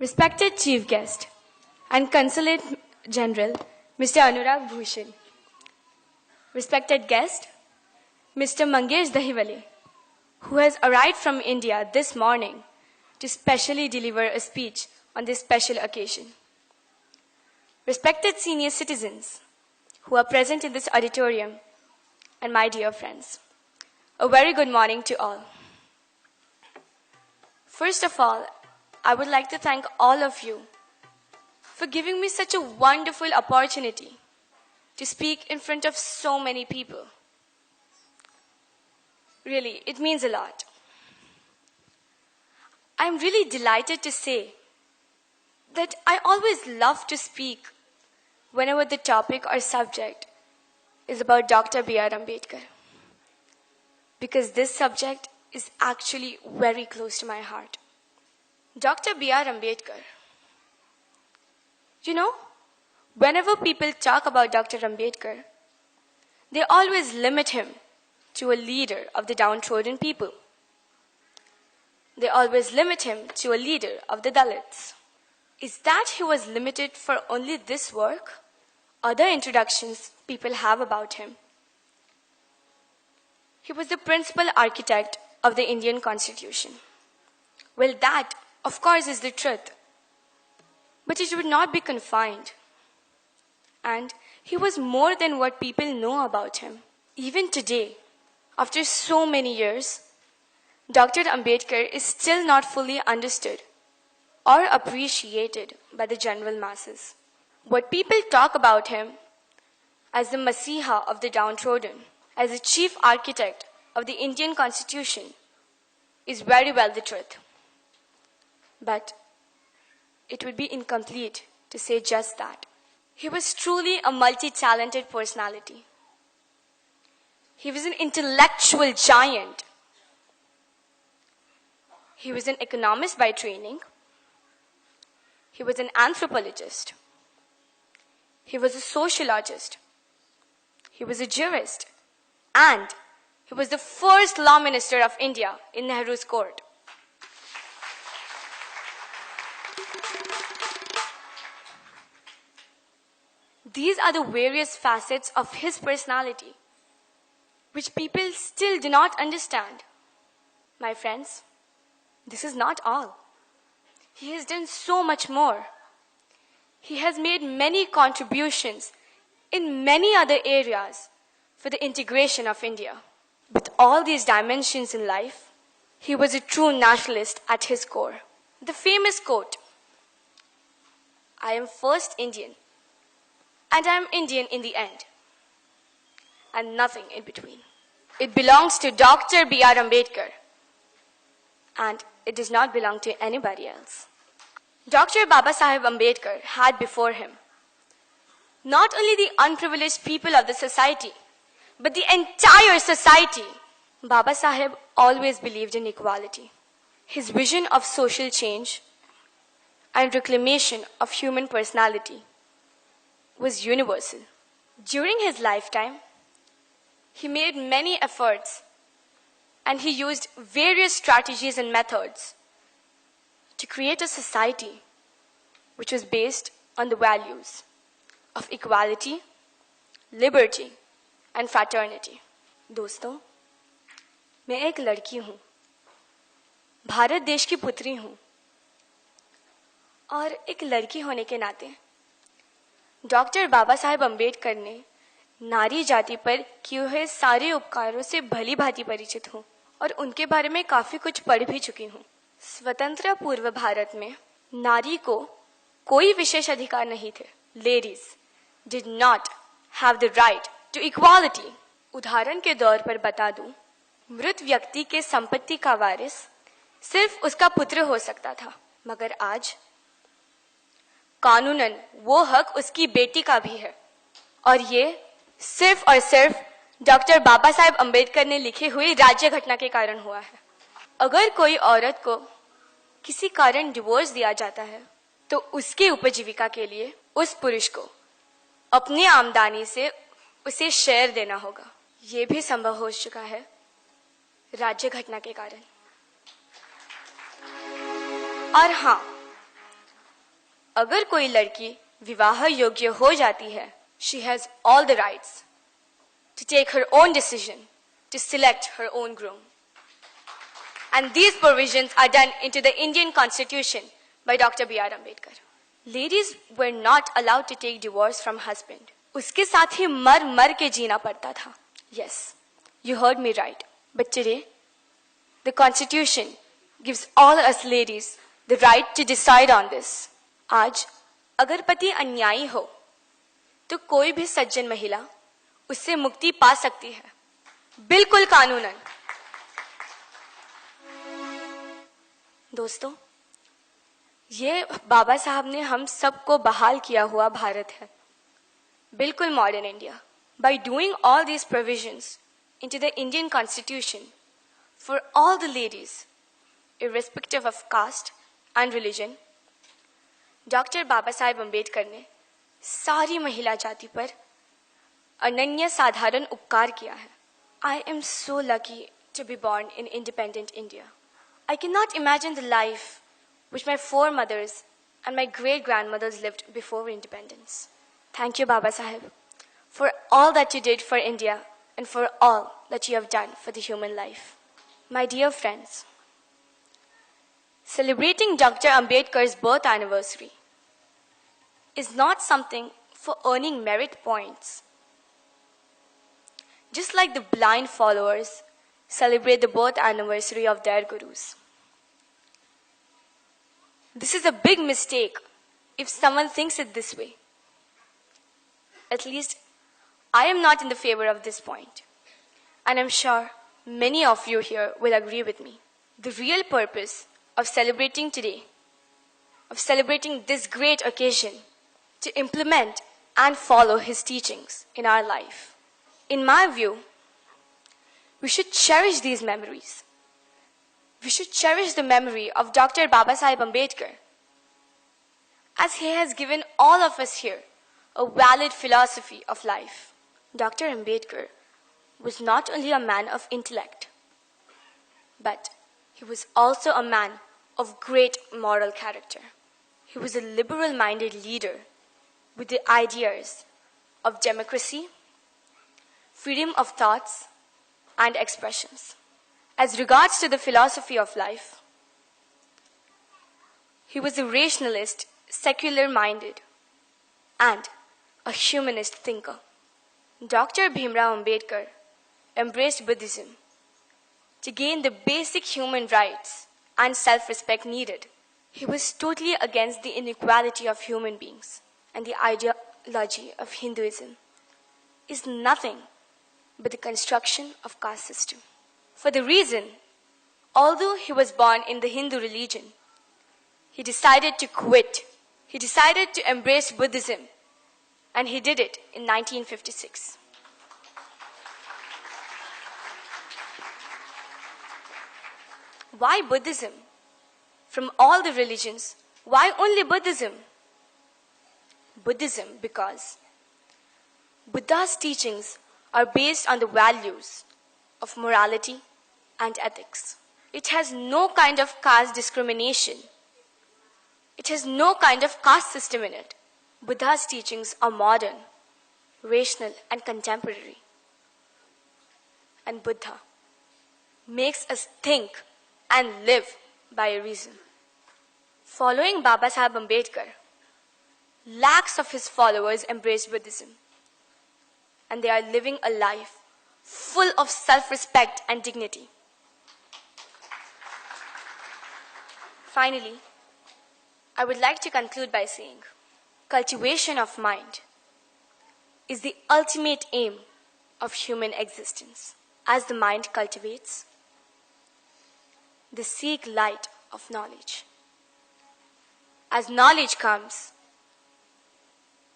Respected Chief Guest and Consulate General, Mr. Anurag Bhushan. Respected guest, Mr. Mangesh Dahiwale, who has arrived from India this morning to specially deliver a speech on this special occasion. Respected senior citizens who are present in this auditorium, and my dear friends, a very good morning to all. First of all, I would like to thank all of you for giving me such a wonderful opportunity to speak in front of so many people. Really, it means a lot. I'm really delighted to say that I always love to speak whenever the topic or subject is about Dr. B.R. Ambedkar, because this subject is actually very close to my heart. Dr. B.R. Ambedkar. You know, whenever people talk about Dr. Ambedkar, they always limit him to a leader of the downtrodden people. They always limit him to a leader of the Dalits. Is that he was limited for only this work? Other introductions people have about him. He was the principal architect of the Indian Constitution. Well, that, of course, is the truth. But it would not be confined. And he was more than what people know about him. Even today, after so many years, Dr. Ambedkar is still not fully understood or appreciated by the general masses. What people talk about him as the Masiha of the downtrodden, as the chief architect of the Indian Constitution, is very well the truth. But it would be incomplete to say just that. He was truly a multi-talented personality. He was an intellectual giant. He was an economist by training. He was an anthropologist. He was a sociologist. He was a jurist. And he was the first law minister of India in Nehru's court. These are the various facets of his personality, which people still do not understand. My friends, this is not all. He has done so much more. He has made many contributions in many other areas for the integration of India. With all these dimensions in life, he was a true nationalist at his core. The famous quote, "I am first Indian, and I am Indian in the end, and nothing in between." It belongs to Dr. B.R. Ambedkar, and it does not belong to anybody else. Dr. Baba Saheb Ambedkar had before him not only the unprivileged people of the society, but the entire society. Baba Saheb always believed in equality. His vision of social change and reclamation of human personality was universal. During his lifetime, he made many efforts and he used various strategies and methods to create a society which was based on the values of equality, liberty, and fraternity. दोस्तों, मैं एक लड़की हूँ, भारत देश की पुत्री हूँ, और एक लड़की होने के नाते डॉक्टर बाबा साहेब अम्बेडकर ने नारी जाति पर किए हुए सारे उपकारों से भली भांति परिचित हूँ और उनके बारे में काफी कुछ पढ़ भी चुकी हूँ। स्वतंत्र पूर्व भारत में नारी को कोई विशेष अधिकार नहीं थे. Ladies did not have the right to equality. उदाहरण के तौर पर बता दूं, मृत व्यक्ति के संपत्ति का वारिस सिर्फ उसका पुत्र हो सकता था, मगर आज कानूनन वो हक उसकी बेटी का भी है, और ये सिर्फ और सिर्फ डॉक्टर बाबा साहेब अम्बेडकर ने लिखे हुए राज्य घटना के कारण हुआ है. अगर कोई औरत को किसी कारण डिवोर्स दिया जाता है तो उसके उपजीविका के लिए उस पुरुष को अपनी आमदनी से उसे शेयर देना होगा. ये भी संभव हो चुका है राज्य घटना के कारण. और हाँ, अगर कोई लड़की विवाह योग्य हो जाती है, she has all the rights to take her own decision to select her own groom. And these provisions are done into the Indian Constitution by Dr. B.R. Ambedkar. Ladies were not allowed to take divorce from husband. उसके साथ ही मर मर के जीना पड़ता था. Yes, you heard me right. But today, the Constitution gives all us ladies the right to decide on this. आज अगर पति अन्यायी हो, तो कोई भी सज्जन महिला उससे मुक्ति पा सकती है, बिल्कुल कानूनन. दोस्तों, ये बाबा साहब ने हम सबको बहाल किया हुआ भारत है, बिल्कुल modern India. By doing all these provisions into the Indian Constitution for all the ladies, irrespective of caste and religion, Dr. Baba Saheb Ambedkar ने सारी महिला जाति पर अनन्य साधारण उपकार किया है. I am so lucky to be born in independent India. I cannot imagine the life which my foremothers and my great-grandmothers lived before independence. Thank you, Baba Saheb, for all that you did for India and for all that you have done for the human life. My dear friends, celebrating Dr. Ambedkar's birth anniversary is not something for earning merit points. Just like the blind followers celebrate the birth anniversary of their gurus. This is a big mistake if someone thinks it this way. At least, I am not in the favor of this point, and I'm sure many of you here will agree with me. The real purpose of celebrating today, of celebrating this great occasion, to implement and follow his teachings in our life. In my view, we should cherish these memories. We should cherish the memory of Dr. Baba Saheb Ambedkar, as he has given all of us here a valid philosophy of life. Dr. Ambedkar was not only a man of intellect, but he was also a man of great moral character. He was a liberal-minded leader with the ideas of democracy, freedom of thoughts and expressions. As regards to the philosophy of life, he was a rationalist, secular-minded, and a humanist thinker. Dr. Bhimrao Ambedkar embraced Buddhism to gain the basic human rights and self-respect needed. He was totally against the inequality of human beings, and the ideology of Hinduism is nothing but the construction of caste system. For the reason, although he was born in the Hindu religion, he decided to quit. He decided to embrace Buddhism, and he did it in 1956. Why Buddhism? From all the religions, why only Buddhism? Buddhism because Buddha's teachings are based on the values of morality and ethics. It has no kind of caste discrimination. It has no kind of caste system in it. Buddha's teachings are modern, rational, and contemporary. And Buddha makes us think and live by a reason. Following Baba Saheb Ambedkar, lakhs of his followers embraced Buddhism, and they are living a life full of self-respect and dignity. Finally, I would like to conclude by saying, cultivation of mind is the ultimate aim of human existence. As the mind cultivates, they seek light of knowledge. As knowledge comes,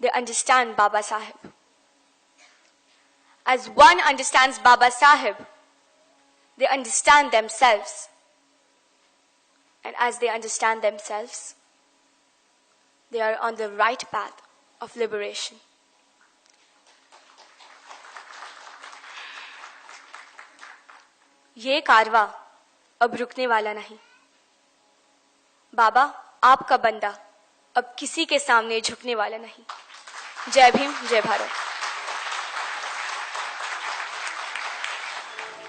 they understand Baba Saheb. As one understands Baba Saheb, they understand themselves. And as they understand themselves, they are on the right path of liberation. ये कारवा अब रुकने वाला नहीं. बाबा आपका बंदा अब किसी के सामने झुकने वाला नहीं। जय भीम, जय भारत।